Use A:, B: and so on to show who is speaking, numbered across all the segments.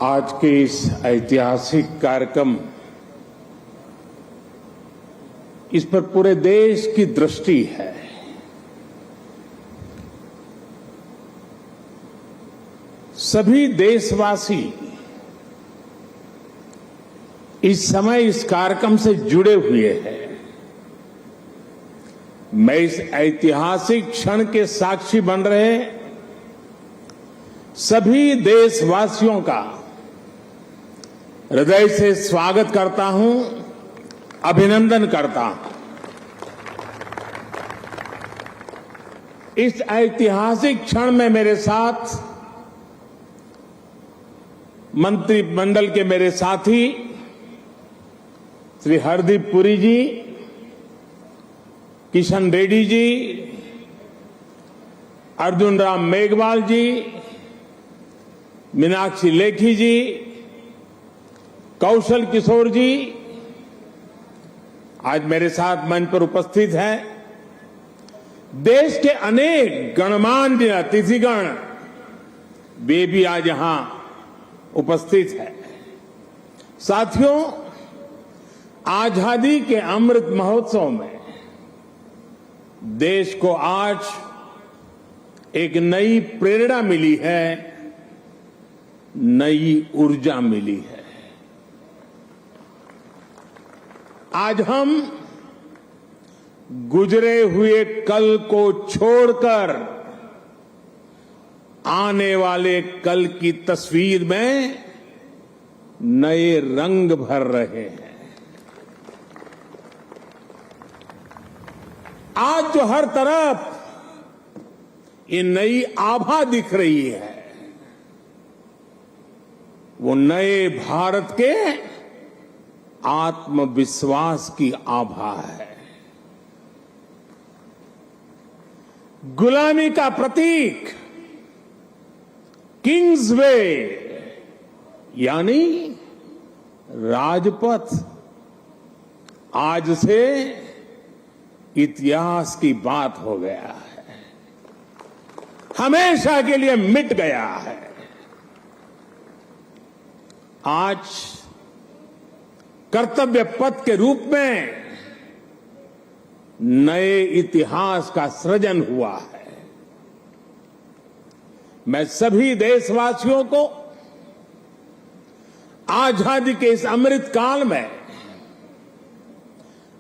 A: आज के इस ऐतिहासिक कार्यक्रम इस पर पूरे देश की दृष्टि है। सभी देशवासी इस समय इस कार्यक्रम से जुड़े हुए हैं। मैं इस ऐतिहासिक क्षण के साक्षी बन रहे सभी देशवासियों का हृदय से स्वागत करता हूं, अभिनंदन करता हूं। इस ऐतिहासिक क्षण में मेरे साथ मंत्रिमंडल के मेरे साथी श्री हरदीप पुरी जी, किशन रेड्डी जी, अर्जुन राम मेघवाल जी, मीनाक्षी लेखी जी, कौशल किशोर जी आज मेरे साथ मंच पर उपस्थित हैं। देश के अनेक गणमान्य अतिथिगण वे भी आज यहां उपस्थित हैं। साथियों, आजादी के अमृत महोत्सव में देश को आज एक नई प्रेरणा मिली है, नई ऊर्जा मिली है। आज हम गुजरे हुए कल को छोड़कर आने वाले कल की तस्वीर में नए रंग भर रहे हैं। आज जो हर तरफ ये नई आभा दिख रही है, वो नए भारत के आत्मविश्वास की आभा है। गुलामी का प्रतीक किंग्स वे यानी राजपथ आज से इतिहास की बात हो गया है, हमेशा के लिए मिट गया है। आज कर्तव्य पथ के रूप में नए इतिहास का सृजन हुआ है। मैं सभी देशवासियों को आजादी के इस अमृत काल में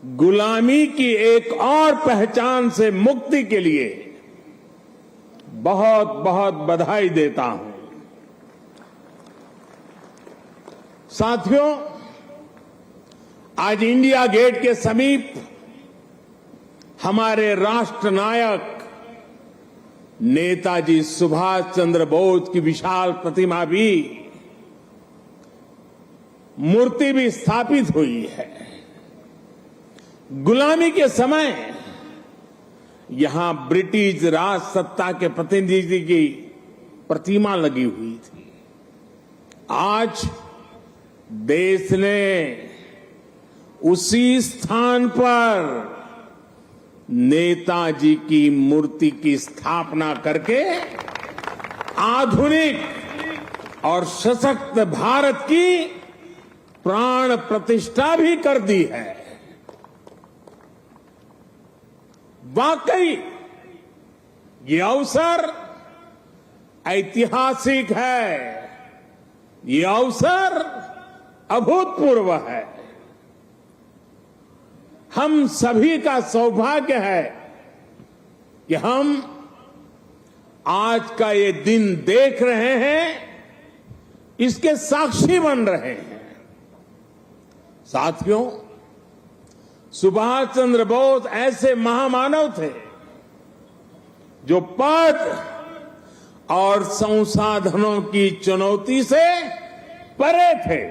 A: गुलामी की एक और पहचान से मुक्ति के लिए बहुत बहुत बधाई देता हूं। साथियों, आज इंडिया गेट के समीप हमारे राष्ट्र नायक नेताजी सुभाष चंद्र बोस की विशाल प्रतिमा भी, मूर्ति भी स्थापित हुई है। गुलामी के समय यहां ब्रिटिश राज सत्ता के प्रतिनिधि की प्रतिमा लगी हुई थी। आज देश ने उसी स्थान पर नेताजी की मूर्ति की स्थापना करके आधुनिक और सशक्त भारत की प्राण प्रतिष्ठा भी कर दी है। वाकई ये अवसर ऐतिहासिक है, ये अवसर अभूतपूर्व है। हम सभी का सौभाग्य है कि हम आज का ये दिन देख रहे हैं, इसके साक्षी बन रहे हैं। साथियों, सुभाष चंद्र बोस ऐसे महामानव थे जो पद और संसाधनों की चुनौती से परे थे।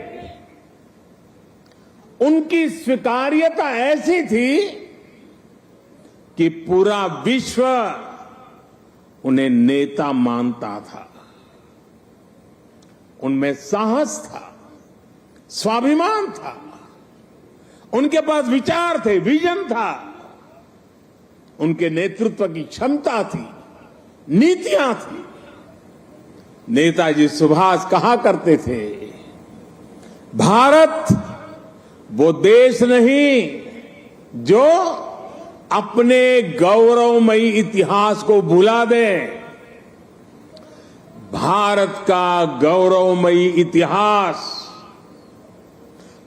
A: उनकी स्वीकार्यता ऐसी थी कि पूरा विश्व उन्हें नेता मानता था। उनमें साहस था, स्वाभिमान था, उनके पास विचार थे, विजन था, उनके नेतृत्व की क्षमता थी, नीतियां थी। नेताजी सुभाष कहा करते थे, भारत वो देश नहीं जो अपने गौरवमयी इतिहास को भुला दे। भारत का गौरवमयी इतिहास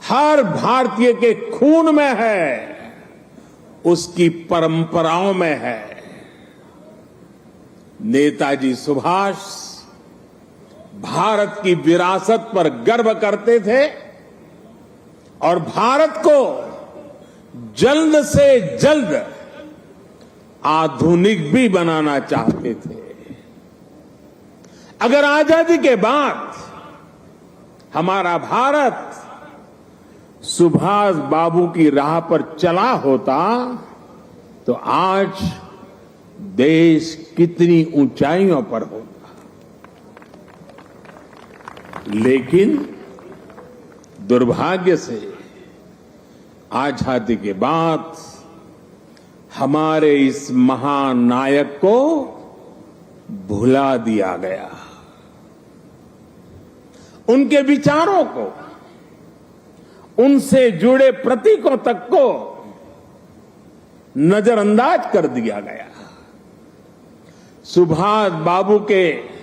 A: हर भारतीय के खून में है, उसकी परंपराओं में है। नेताजी सुभाष भारत की विरासत पर गर्व करते थे और भारत को जल्द से जल्द आधुनिक भी बनाना चाहते थे। अगर आजादी के बाद हमारा भारत सुभाष बाबू की राह पर चला होता तो आज देश कितनी ऊंचाइयों पर होता। लेकिन दुर्भाग्य से आजादी के बाद हमारे इस महान नायक को भुला दिया गया। उनके विचारों को, उनसे जुड़े प्रतीकों तक को नजरअंदाज कर दिया गया। सुभाष बाबू के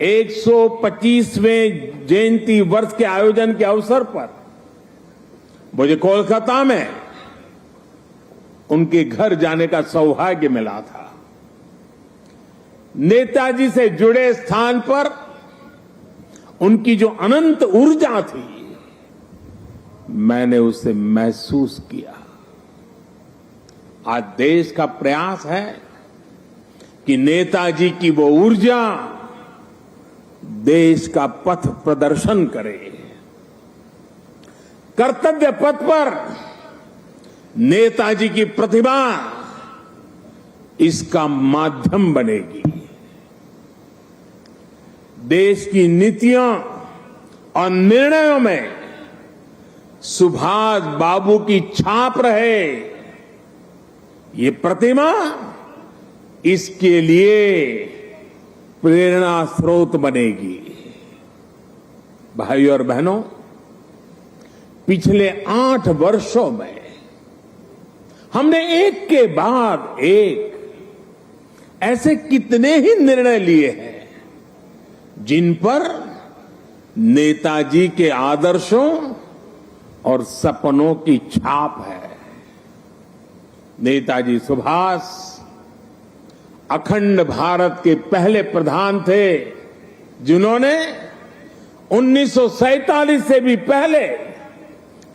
A: 125वें जयंती वर्ष के आयोजन के अवसर पर मुझे कोलकाता में उनके घर जाने का सौभाग्य मिला था। नेताजी से जुड़े स्थान पर उनकी जो अनंत ऊर्जा थी, मैंने उसे महसूस किया। आज देश का प्रयास है कि नेताजी की वो ऊर्जा देश का पथ प्रदर्शन करे। कर्तव्य पथ पर नेताजी की प्रतिभा इसका माध्यम बनेगी। देश की नीतियों और निर्णयों में सुभाष बाबू की छाप रहे, ये प्रतिमा इसके लिए प्रेरणा स्रोत बनेगी। भाइयों और बहनों, पिछले 8 वर्षों में हमने एक के बाद एक ऐसे कितने ही निर्णय लिए हैं जिन पर नेताजी के आदर्शों और सपनों की छाप है। नेताजी सुभाष अखंड भारत के पहले प्रधान थे जिन्होंने 1947 से भी पहले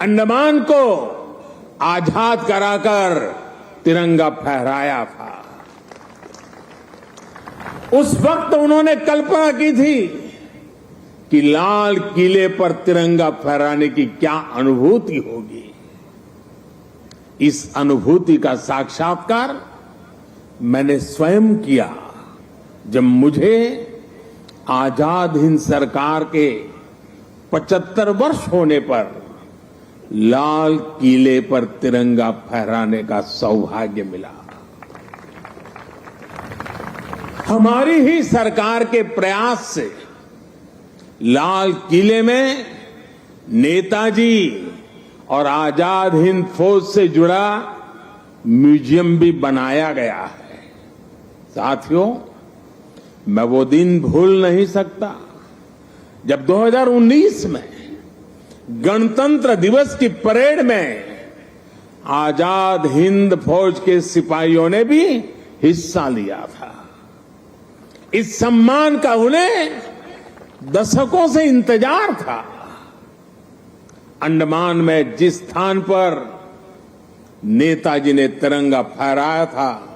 A: अंडमान को आजाद कराकर तिरंगा फहराया था। उस वक्त उन्होंने कल्पना की थी कि लाल किले पर तिरंगा फहराने की क्या अनुभूति होगी। इस अनुभूति का साक्षात्कार मैंने स्वयं किया जब मुझे आजाद हिंद सरकार के 75 वर्ष होने पर लाल किले पर तिरंगा फहराने का सौभाग्य मिला। हमारी ही सरकार के प्रयास से लाल किले में नेताजी और आजाद हिंद फौज से जुड़ा म्यूजियम भी बनाया गया है। साथियों, मैं वो दिन भूल नहीं सकता जब 2019 में गणतंत्र दिवस की परेड में आजाद हिंद फौज के सिपाहियों ने भी हिस्सा लिया था। इस सम्मान का उन्हें दशकों से इंतजार था। अंडमान में जिस स्थान पर नेताजी ने तिरंगा फहराया था,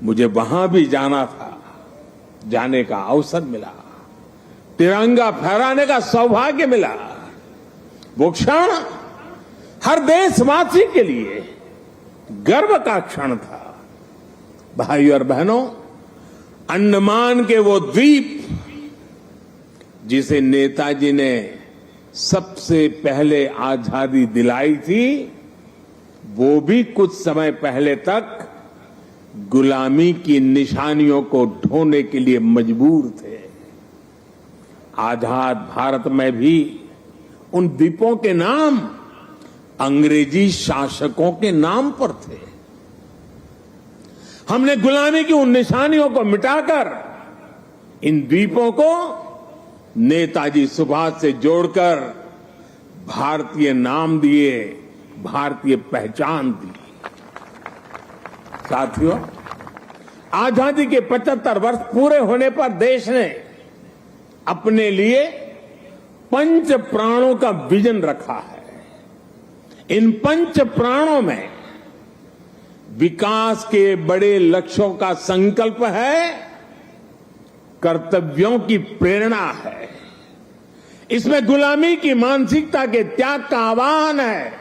A: मुझे वहां भी जाना था। जाने का अवसर मिला, तिरंगा फहराने का सौभाग्य मिला। वो क्षण हर देशवासी के लिए गर्व का क्षण था। भाइयों और बहनों, अंडमान के वो द्वीप जिसे नेताजी ने सबसे पहले आजादी दिलाई थी, वो भी कुछ समय पहले तक गुलामी की निशानियों को ढोने के लिए मजबूर थे। आजाद भारत में भी उन द्वीपों के नाम अंग्रेजी शासकों के नाम पर थे। हमने गुलामी की उन निशानियों को मिटाकर इन द्वीपों को नेताजी सुभाष से जोड़कर भारतीय नाम दिए, भारतीय पहचान दी। साथियों, आजादी के 75 वर्ष पूरे होने पर देश ने अपने लिए पंच प्राणों का विजन रखा है। इन पंच प्राणों में विकास के बड़े लक्ष्यों का संकल्प है, कर्तव्यों की प्रेरणा है, इसमें गुलामी की मानसिकता के त्याग का आह्वान है,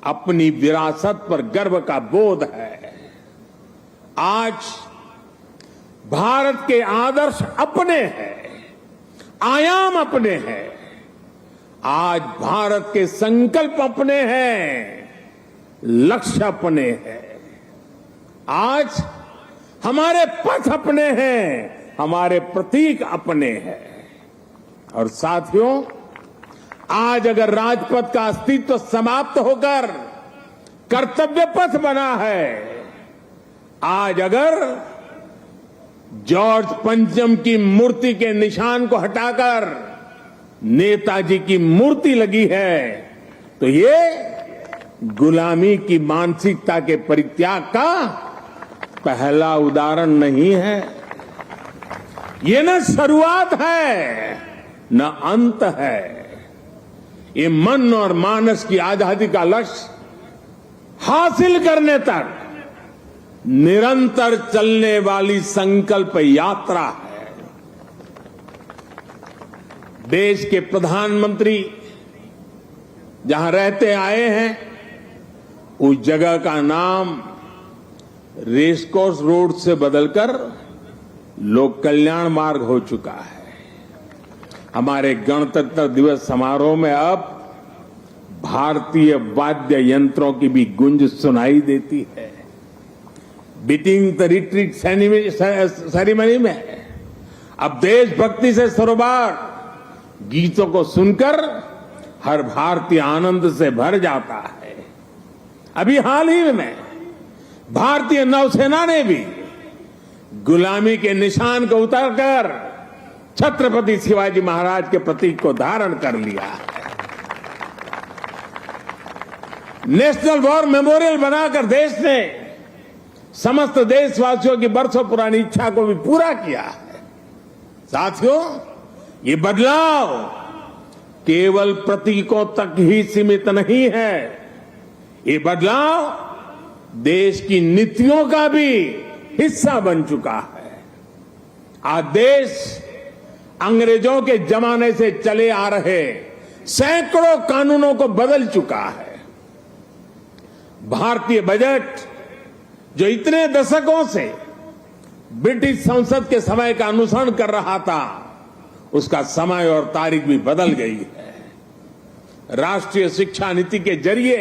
A: अपनी विरासत पर गर्व का बोध है। आज भारत के आदर्श अपने हैं, आयाम अपने हैं। आज भारत के संकल्प अपने हैं, लक्ष्य अपने हैं। आज हमारे पथ अपने हैं, हमारे प्रतीक अपने हैं। और साथियों, आज अगर राजपथ का अस्तित्व समाप्त होकर कर्तव्य पथ बना है, आज अगर जॉर्ज पंचम की मूर्ति के निशान को हटाकर नेताजी की मूर्ति लगी है, तो ये गुलामी की मानसिकता के परित्याग का पहला उदाहरण नहीं है। ये न शुरुआत है न अंत है। ये मन और मानस की आजादी का लक्ष्य हासिल करने तक निरंतर चलने वाली संकल्प यात्रा है। देश के प्रधानमंत्री जहां रहते आए हैं, उस जगह का नाम रेसकोर्स रोड से बदलकर लोक कल्याण मार्ग हो चुका है। हमारे गणतंत्र दिवस समारोह में अब भारतीय वाद्य यंत्रों की भी गूंज सुनाई देती है। बीटिंग द रिट्रीट सेरेमनी में अब देशभक्ति से सरोबार गीतों को सुनकर हर भारतीय आनंद से भर जाता है। अभी हाल ही में भारतीय नौसेना ने भी गुलामी के निशान को उतारकर छत्रपति शिवाजी महाराज के प्रतीक को धारण कर लिया है। नेशनल वॉर मेमोरियल बनाकर देश ने समस्त देशवासियों की बरसों पुरानी इच्छा को भी पूरा किया है। साथियों, ये बदलाव केवल प्रतीकों तक ही सीमित नहीं है। ये बदलाव देश की नीतियों का भी हिस्सा बन चुका है। आज देश अंग्रेजों के जमाने से चले आ रहे सैकड़ों कानूनों को बदल चुका है। भारतीय बजट जो इतने दशकों से ब्रिटिश संसद के समय का अनुसरण कर रहा था, उसका समय और तारीख भी बदल गई है। राष्ट्रीय शिक्षा नीति के जरिए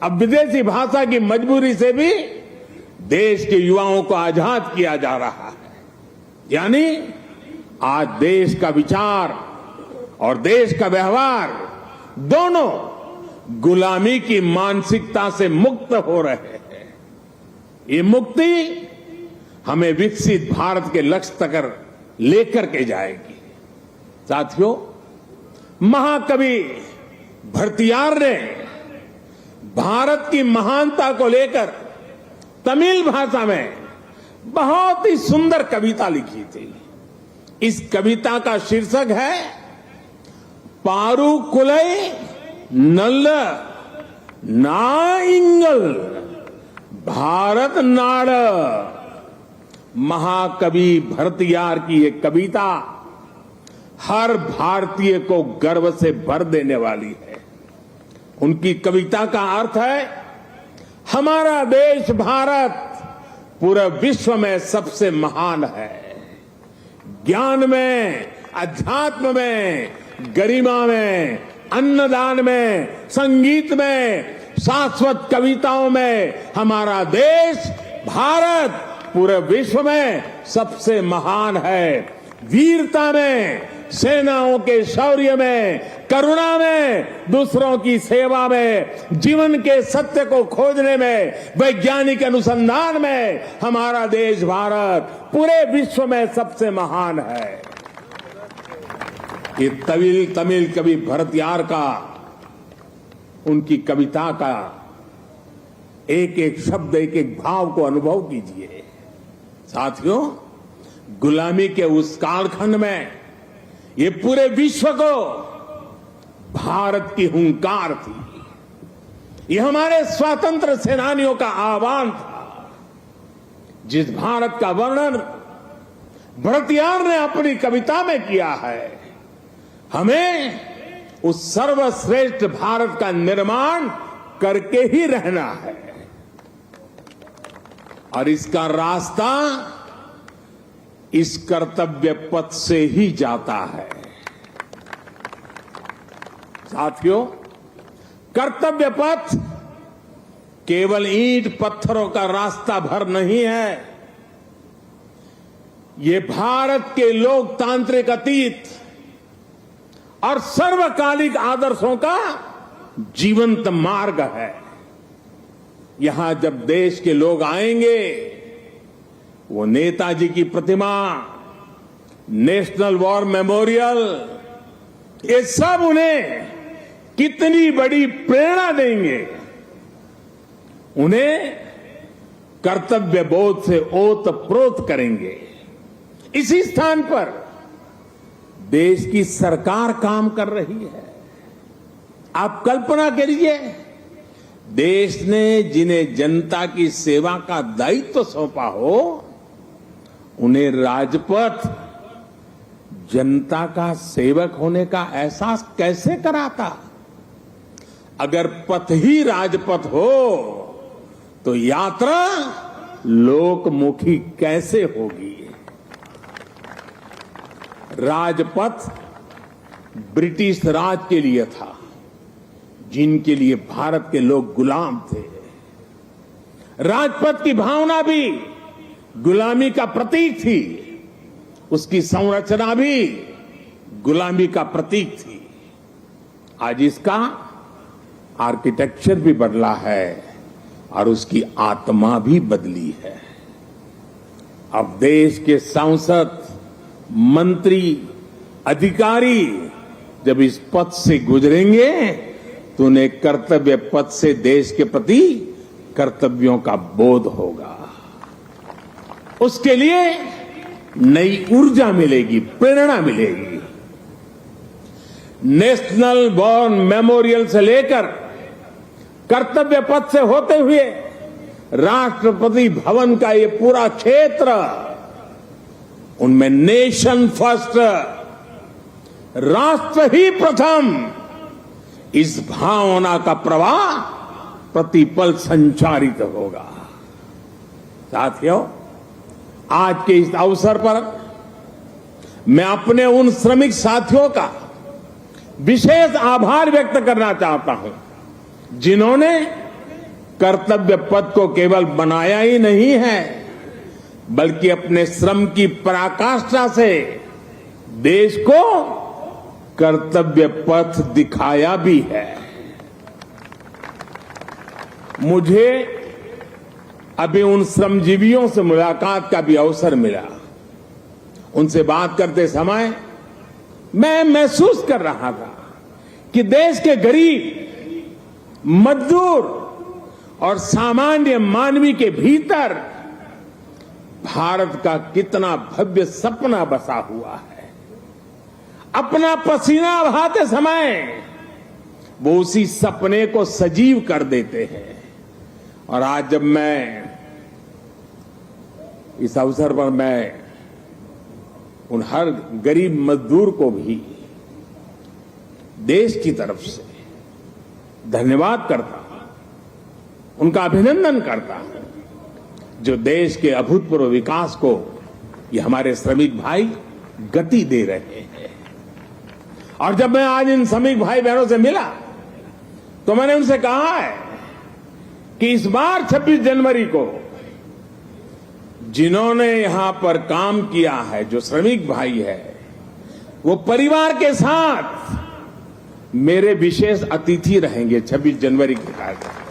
A: अब विदेशी भाषा की मजबूरी से भी देश के युवाओं को आजाद किया जा रहा है। यानी आज देश का विचार और देश का व्यवहार दोनों गुलामी की मानसिकता से मुक्त हो रहे हैं। ये मुक्ति हमें विकसित भारत के लक्ष्य तक लेकर के जाएगी। साथियों, महाकवि भरतियार ने भारत की महानता को लेकर तमिल भाषा में बहुत ही सुंदर कविता लिखी थी। इस कविता का शीर्षक है पारुकुलई नल्ल नाइंगल भारत नाड़। महाकवि भरतियार की ये कविता हर भारतीय को गर्व से भर देने वाली है। उनकी कविता का अर्थ है, हमारा देश भारत पूरे विश्व में सबसे महान है। ज्ञान में, अध्यात्म में, गरिमा में, अन्नदान में, संगीत में, शाश्वत कविताओं में हमारा देश भारत पूरे विश्व में सबसे महान है। वीरता में, सेनाओं के शौर्य में, करुणा में, दूसरों की सेवा में, जीवन के सत्य को खोजने में, वैज्ञानिक अनुसंधान में हमारा देश भारत पूरे विश्व में सबसे महान है। ये तमिल कवि भरतियार का, उनकी कविता का एक एक शब्द, एक एक भाव को अनुभव कीजिए। साथियों, गुलामी के उस कालखंड में ये पूरे विश्व को भारत की हुंकार थी। ये हमारे स्वतंत्र सेनानियों का आह्वान था। जिस भारत का वर्णन भरतियार ने अपनी कविता में किया है, हमें उस सर्वश्रेष्ठ भारत का निर्माण करके ही रहना है। और इसका रास्ता इस कर्तव्य पथ से ही जाता है। साथियों, कर्तव्य पथ केवल ईंट पत्थरों का रास्ता भर नहीं है। ये भारत के लोकतांत्रिक अतीत और सर्वकालिक आदर्शों का जीवंत मार्ग है। यहां जब देश के लोग आएंगे, वो नेताजी की प्रतिमा, नेशनल वॉर मेमोरियल, ये सब उन्हें कितनी बड़ी प्रेरणा देंगे। उन्हें कर्तव्य बोध से ओतप्रोत करेंगे। इसी स्थान पर देश की सरकार काम कर रही है। आप कल्पना करिए, देश ने जिन्हें जनता की सेवा का दायित्व सौंपा हो, उन्हें राजपथ जनता का सेवक होने का एहसास कैसे कराता। अगर पथ ही राजपथ हो तो यात्रा लोकमुखी कैसे होगी। राजपथ ब्रिटिश राज के लिए था, जिनके लिए भारत के लोग गुलाम थे। राजपथ की भावना भी गुलामी का प्रतीक थी, उसकी संरचना भी गुलामी का प्रतीक थी। आज इसका आर्किटेक्चर भी बदला है और उसकी आत्मा भी बदली है। अब देश के सांसद, मंत्री, अधिकारी जब इस पथ से गुजरेंगे तो उन्हें कर्तव्य पथ से देश के प्रति कर्तव्यों का बोध होगा। उसके लिए नई ऊर्जा मिलेगी, प्रेरणा मिलेगी। नेशनल वॉर मेमोरियल से लेकर कर्तव्य पथ से होते हुए राष्ट्रपति भवन का ये पूरा क्षेत्र, उनमें नेशन फर्स्ट, राष्ट्र ही प्रथम, इस भावना का प्रवाह प्रतिपल संचारित होगा। साथियों, आज के इस अवसर पर मैं अपने उन श्रमिक साथियों का विशेष आभार व्यक्त करना चाहता हूं, जिन्होंने कर्तव्य पथ को केवल बनाया ही नहीं है, बल्कि अपने श्रम की पराकाष्ठा से देश को कर्तव्य पथ दिखाया भी है। मुझे अभी उन श्रमजीवियों से मुलाकात का भी अवसर मिला। उनसे बात करते समय मैं महसूस कर रहा था कि देश के गरीब, मजदूर और सामान्य मानवी के भीतर भारत का कितना भव्य सपना बसा हुआ है। अपना पसीना बहाते समय वो उसी सपने को सजीव कर देते हैं। और आज जब मैं इस अवसर पर मैं उन हर गरीब मजदूर को भी देश की तरफ से धन्यवाद करता हूं, उनका अभिनंदन करता हूं, जो देश के अभूतपूर्व विकास को ये हमारे श्रमिक भाई गति दे रहे हैं। और जब मैं आज इन श्रमिक भाई बहनों से मिला तो मैंने उनसे कहा है कि इस बार 26 जनवरी को जिन्होंने यहां पर काम किया है, जो श्रमिक भाई है, वो परिवार के साथ मेरे विशेष अतिथि रहेंगे 26 जनवरी के कार्यक्रम।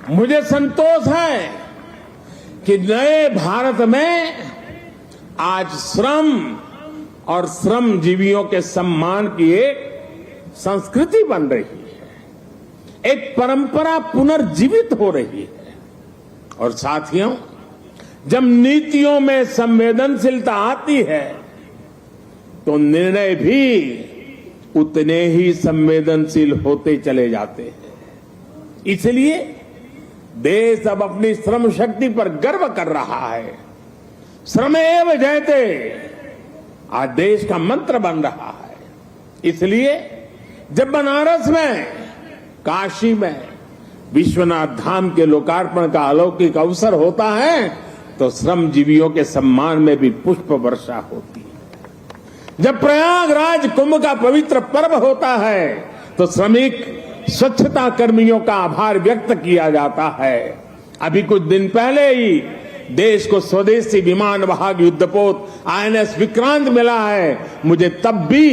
A: मुझे संतोष है कि नए भारत में आज श्रम और श्रमजीवियों के सम्मान की एक संस्कृति बन रही है, एक परंपरा पुनर्जीवित हो रही है। और साथियों, जब नीतियों में संवेदनशीलता आती है तो निर्णय भी उतने ही संवेदनशील होते चले जाते हैं। इसलिए देश अब अपनी श्रम शक्ति पर गर्व कर रहा है। श्रमेव जयते आज देश का मंत्र बन रहा है। इसलिए जब बनारस में, काशी में विश्वनाथ धाम के लोकार्पण का अलौकिक अवसर होता है तो श्रमजीवियों के सम्मान में भी पुष्प वर्षा होती है। जब प्रयागराज कुंभ का पवित्र पर्व होता है तो श्रमिक स्वच्छता कर्मियों का आभार व्यक्त किया जाता है। अभी कुछ दिन पहले ही देश को स्वदेशी विमान वाहक युद्धपोत आईएनएस विक्रांत मिला है। मुझे तब भी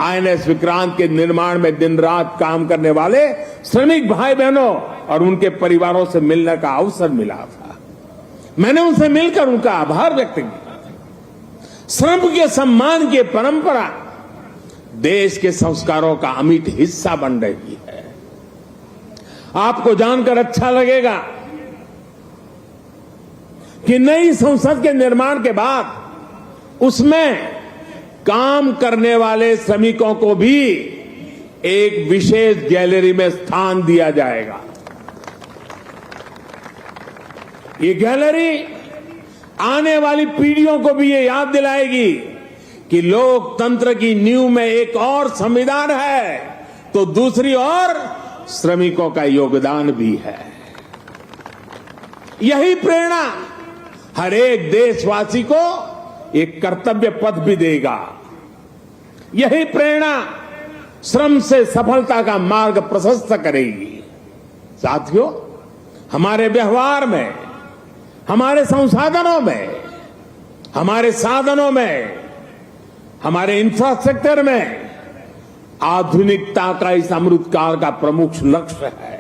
A: आईएनएस विक्रांत के निर्माण में दिन रात काम करने वाले श्रमिक भाई बहनों और उनके परिवारों से मिलने का अवसर मिला था। मैंने उनसे मिलकर उनका आभार व्यक्त किया। श्रम के सम्मान की परंपरा देश के संस्कारों का अमिट हिस्सा बन रही है। आपको जानकर अच्छा लगेगा कि नई संसद के निर्माण के बाद उसमें काम करने वाले श्रमिकों को भी एक विशेष गैलरी में स्थान दिया जाएगा। ये गैलरी आने वाली पीढ़ियों को भी ये याद दिलाएगी कि लोकतंत्र की नींव में एक और संविधान है तो दूसरी ओर श्रमिकों का योगदान भी है। यही प्रेरणा हर एक देशवासी को एक कर्तव्य पथ भी देगा। यही प्रेरणा श्रम से सफलता का मार्ग प्रशस्त करेगी। साथियों, हमारे व्यवहार में, हमारे संसाधनों में, हमारे साधनों में, हमारे इंफ्रास्ट्रक्चर में आधुनिकता का इस अमृतकाल का प्रमुख लक्ष्य है।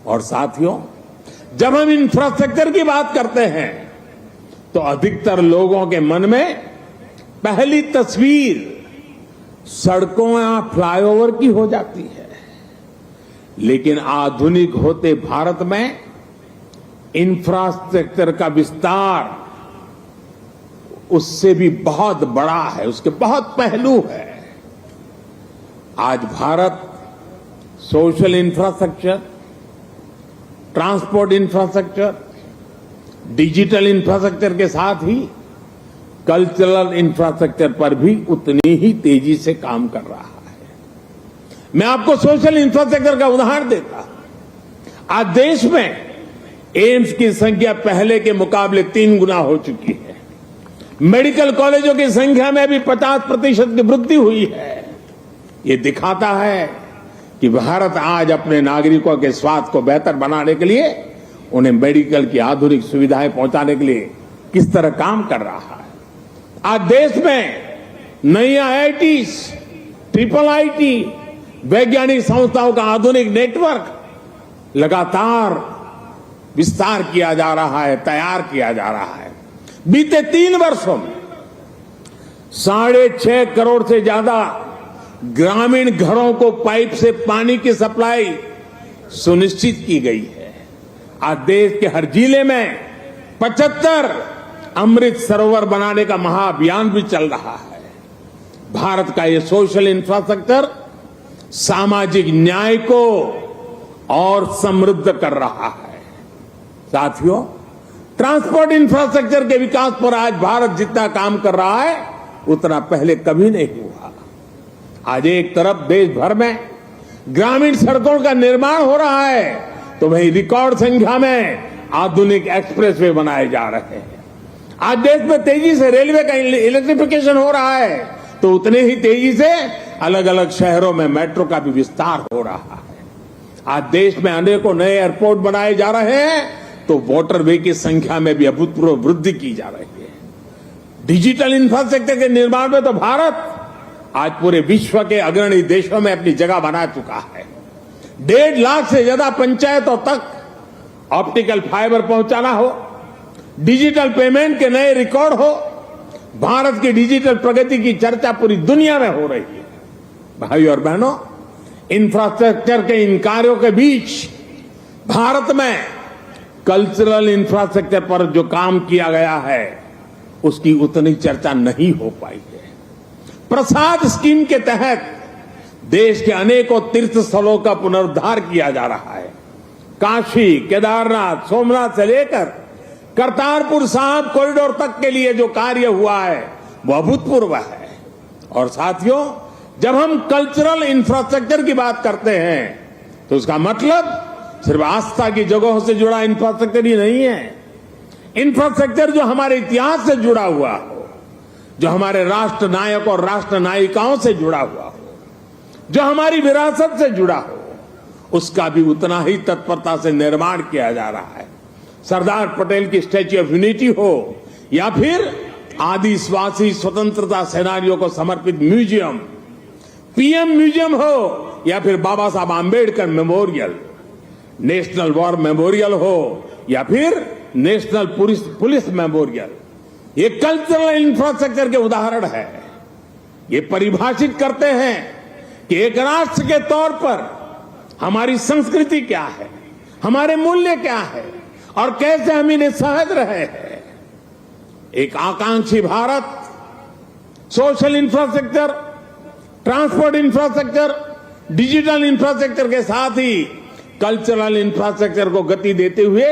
A: और साथियों, जब हम इंफ्रास्ट्रक्चर की बात करते हैं तो अधिकतर लोगों के मन में पहली तस्वीर सड़कों या फ्लाईओवर की हो जाती है। लेकिन आधुनिक होते भारत में इंफ्रास्ट्रक्चर का विस्तार उससे भी बहुत बड़ा है, उसके बहुत पहलू है। आज Bharat social infrastructure, transport infrastructure, digital infrastructure के साथ ही कल्चरल इंफ्रास्ट्रक्चर पर भी उतनी ही तेजी से काम कर रहा है। मैं आपको सोशल इंफ्रास्ट्रक्चर का उदाहरण देता हूं। आज देश में एम्स की संख्या पहले के मुकाबले 3 गुना हो चुकी है। मेडिकल कॉलेजों की संख्या में भी 50% की वृद्धि हुई है। ये दिखाता है कि भारत आज अपने नागरिकों के स्वास्थ्य को बेहतर बनाने के लिए, उन्हें मेडिकल की आधुनिक सुविधाएं पहुंचाने के लिए किस तरह काम कर रहा है। आज देश में नई आईआईटी, ट्रिपल आईटी, वैज्ञानिक संस्थाओं का आधुनिक नेटवर्क लगातार विस्तार किया जा रहा है, तैयार किया जा रहा है। बीते 3 वर्षों में 6.5 करोड़ से ज्यादा ग्रामीण घरों को पाइप से पानी की सप्लाई सुनिश्चित की गई है। आज देश के हर जिले में 75 अमृत सरोवर बनाने का महाअभियान भी चल रहा है। भारत का ये सोशल इंफ्रास्ट्रक्चर सामाजिक न्याय को और समृद्ध कर रहा है। साथियों, ट्रांसपोर्ट इंफ्रास्ट्रक्चर के विकास पर आज भारत जितना काम कर रहा है उतना पहले कभी नहीं हुआ। आज एक तरफ देश भर में ग्रामीण सड़कों का निर्माण हो रहा है तो वहीं रिकॉर्ड संख्या में आधुनिक एक्सप्रेसवे बनाए जा रहे हैं। आज देश में तेजी से रेलवे का इलेक्ट्रिफिकेशन हो रहा है तो उतने ही तेजी से अलग अलग शहरों में मेट्रो का भी विस्तार हो रहा है। आज देश में अनेकों नए एयरपोर्ट बनाए जा रहे हैं, तो वाटरवे की संख्या में भी अभूतपूर्व वृद्धि की जा रही है। डिजिटल इंफ्रास्ट्रक्चर के निर्माण में तो भारत आज पूरे विश्व के अग्रणी देशों में अपनी जगह बना चुका है। 1.5 लाख से ज्यादा पंचायतों तक ऑप्टिकल फाइबर पहुंचाना हो, डिजिटल पेमेंट के नए रिकॉर्ड हो, भारत की डिजिटल प्रगति की चर्चा पूरी दुनिया में हो रही है। भाई और बहनों, इंफ्रास्ट्रक्चर के इन कार्यों के बीच भारत में कल्चरल इंफ्रास्ट्रक्चर पर जो काम किया गया है, उसकी उतनी चर्चा नहीं हो पाई है। प्रसाद स्कीम के तहत देश के अनेकों तीर्थ स्थलों का पुनरुद्धार किया जा रहा है। काशी, केदारनाथ, सोमनाथ से लेकर करतारपुर साहिब कॉरिडोर तक के लिए जो कार्य हुआ है वो अभूतपूर्व है। और साथियों, जब हम कल्चरल इंफ्रास्ट्रक्चर की बात करते हैं तो उसका मतलब सिर्फ आस्था की जगहों से जुड़ा इंफ्रास्ट्रक्चर ही नहीं है। इंफ्रास्ट्रक्चर जो हमारे इतिहास से जुड़ा हुआ हो, जो हमारे राष्ट्र नायक और राष्ट्र नायिकाओं से जुड़ा हुआ हो, जो हमारी विरासत से जुड़ा हो, उसका भी उतना ही तत्परता से निर्माण किया जा रहा है। सरदार पटेल की स्टैच्यू ऑफ यूनिटी हो या फिर आदिवासी स्वतंत्रता सेनानियों को समर्पित म्यूजियम, पीएम म्यूजियम हो या फिर बाबा Saheb Ambedkar memorial, national war memorial हो या फिर नेशनल पुलिस मेमोरियल, ये कल्चरल इंफ्रास्ट्रक्चर के उदाहरण है। ये परिभाषित करते हैं कि एक राष्ट्र के तौर पर हमारी संस्कृति क्या है, हमारे मूल्य क्या है और कैसे हम इन्हें सहज रहे हैं। एक आकांक्षी Bharat social infrastructure, transport infrastructure, digital infrastructure के साथ ही कल्चरल इंफ्रास्ट्रक्चर को गति देते हुए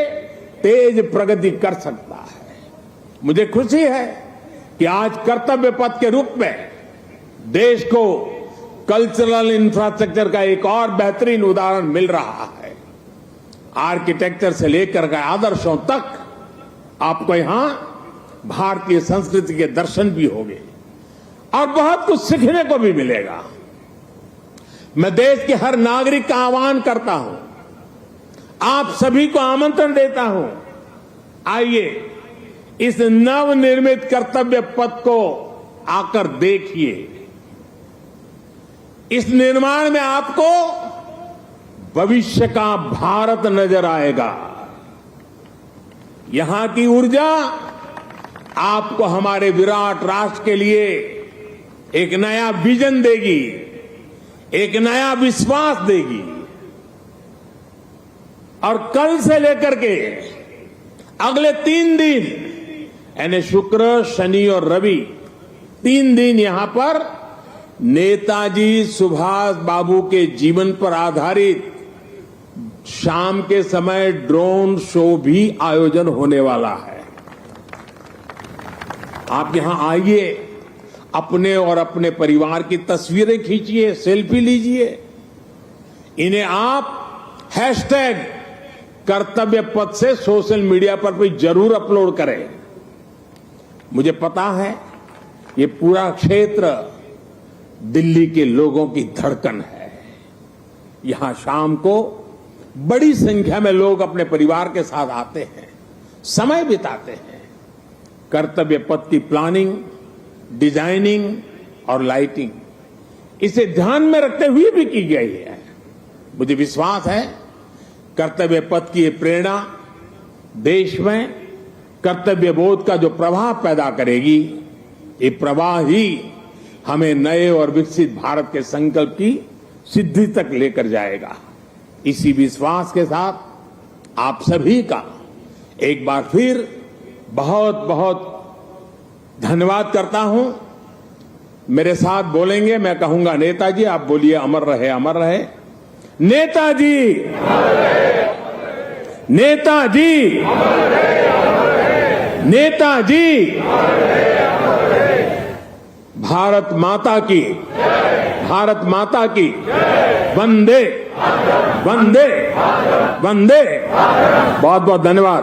A: तेज प्रगति कर सकता है। मुझे खुशी है कि आज कर्तव्य पथ के रूप में देश को कल्चरल इंफ्रास्ट्रक्चर का एक और बेहतरीन उदाहरण मिल रहा है। आर्किटेक्चर से लेकर के आदर्शों तक आपको यहां भारतीय संस्कृति के दर्शन भी होंगे और बहुत कुछ सीखने को भी मिलेगा। मैं देश के हर नागरिक का आह्वान करता हूं, आप सभी को आमंत्रण देता हूं, आइए इस नवनिर्मित कर्तव्य पथ को आकर देखिए। इस निर्माण में आपको भविष्य का भारत नजर आएगा। यहां की ऊर्जा आपको हमारे विराट राष्ट्र के लिए एक नया विजन देगी, एक नया विश्वास देगी। और कल से लेकर के अगले 3 दिन यानी शुक्र, शनि और रवि 3 दिन यहां पर नेताजी सुभाष बाबू के जीवन पर आधारित शाम के समय ड्रोन शो भी आयोजन होने वाला है। आप यहां आइए, अपने और अपने परिवार की तस्वीरें खींचिए, सेल्फी लीजिए। इन्हें आप हैशटैग कर्तव्य पथ से सोशल मीडिया पर भी जरूर अपलोड करें। मुझे पता है ये पूरा क्षेत्र दिल्ली के लोगों की धड़कन है। यहां शाम को बड़ी संख्या में लोग अपने परिवार के साथ आते हैं, समय बिताते हैं। कर्तव्य पथ की प्लानिंग, डिजाइनिंग और लाइटिंग इसे ध्यान में रखते हुए भी की गई है। मुझे विश्वास है कर्तव्य पथ की ये प्रेरणा देश में कर्तव्य बोध का जो प्रवाह पैदा करेगी, ये प्रवाह ही हमें नए और विकसित भारत के संकल्प की सिद्धि तक लेकर जाएगा। इसी विश्वास के साथ आप सभी का एक बार फिर बहुत बहुत धन्यवाद करता हूं। मेरे साथ बोलेंगे, मैं कहूंगा नेताजी, आप बोलिए अमर रहे, अमर रहे। नेताजी, नेताजी, नेताजी। भारत माता की, भारत माता की। वंदे वंदे वंदे। बहुत बहुत धन्यवाद।